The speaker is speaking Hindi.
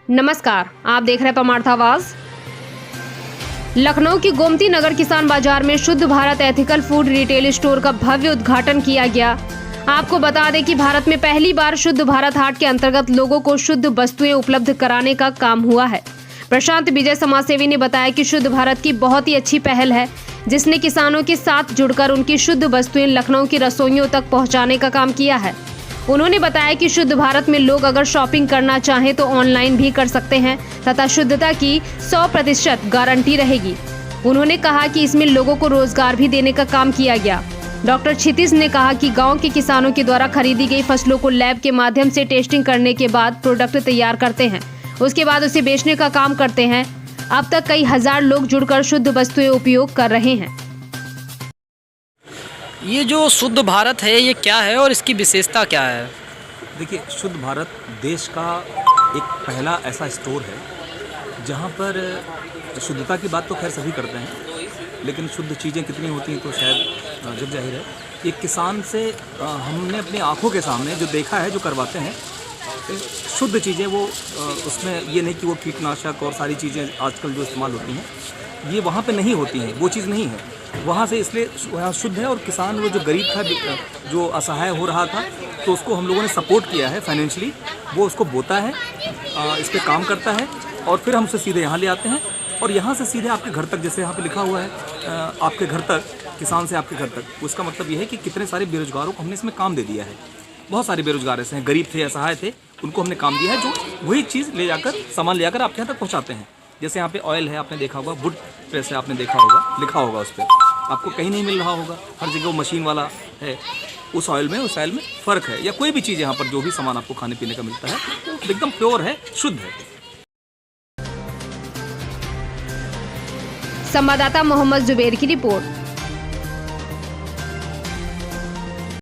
नमस्कार, आप देख रहे हैं परमार्थ आवाज। लखनऊ की गोमती नगर किसान बाजार में शुद्ध Bharat ethical food retail store का भव्य उद्घाटन किया गया। आपको बता दें कि भारत में पहली बार शुद्ध भारत हाट के अंतर्गत लोगों को शुद्ध वस्तुएं उपलब्ध कराने का काम हुआ है। प्रशांत विजय समाजसेवी ने बताया कि शुद्ध भारत की बहुत ही अच्छी पहल है, जिसने किसानों के साथ जुड़कर उनकी शुद्ध वस्तुएं लखनऊ की रसोइयों तक पहुंचाने का काम किया है। उन्होंने बताया कि शुद्ध भारत में लोग अगर शॉपिंग करना चाहें तो ऑनलाइन भी कर सकते हैं तथा शुद्धता की 100% गारंटी रहेगी। उन्होंने कहा कि इसमें लोगों को रोजगार भी देने का काम किया गया। डॉक्टर क्षितिज ने कहा कि गांव के किसानों के द्वारा खरीदी गई फसलों को लैब के माध्यम से टेस्टिंग करने के बाद प्रोडक्ट तैयार करते हैं, उसके बाद उसे बेचने का काम करते हैं। अब तक कई हजार लोग जुड़कर शुद्ध वस्तुएं उपयोग कर रहे हैं। ये जो शुद्ध भारत है ये क्या है और इसकी विशेषता क्या है? देखिए, शुद्ध भारत देश का एक पहला ऐसा स्टोर है जहाँ पर शुद्धता की बात तो खैर सभी करते हैं, लेकिन शुद्ध चीज़ें कितनी होती हैं तो शायद जग जाहिर है। एक किसान से हमने अपनी आंखों के सामने जो देखा है, जो करवाते हैं शुद्ध चीज़ें, वो उसमें ये नहीं कि वो कीटनाशक और सारी चीज़ें आजकल जो इस्तेमाल होती हैं ये वहाँ पे नहीं होती हैं, वो चीज़ नहीं है वहाँ से, इसलिए वहाँ शुद्ध है। और किसान वो जो गरीब था, जो असहाय हो रहा था, तो उसको हम लोगों ने सपोर्ट किया है फाइनेंशियली। वो उसको बोता है, इस पर काम करता है और फिर हम उसे सीधे यहाँ ले आते हैं और यहाँ से सीधे आपके घर तक, जैसे यहाँ पे लिखा हुआ है आपके घर तक, किसान से आपके घर तक। उसका मतलब ये है कि कितने सारे बेरोजगारों को हमने इसमें काम दे दिया है। बहुत सारे बेरोजगार ऐसे हैं, गरीब थे, असहाय थे, उनको हमने काम दिया है, जो वही चीज़ ले जाकर, सामान ले जाकर आपके यहाँ तक पहुँचाते हैं। जैसे यहाँ पे ऑयल है, आपने देखा होगा, वुड प्रेस है, आपने देखा होगा, लिखा होगा उस पर, आपको कहीं नहीं मिल रहा होगा, हर जगह वो मशीन वाला है। उस ऑयल में फ़र्क है। या कोई भी चीज़ यहाँ पर जो भी सामान आपको खाने पीने का मिलता है तो एकदम प्योर है, शुद्ध है। संवाददाता मोहम्मद जुबैर की रिपोर्ट।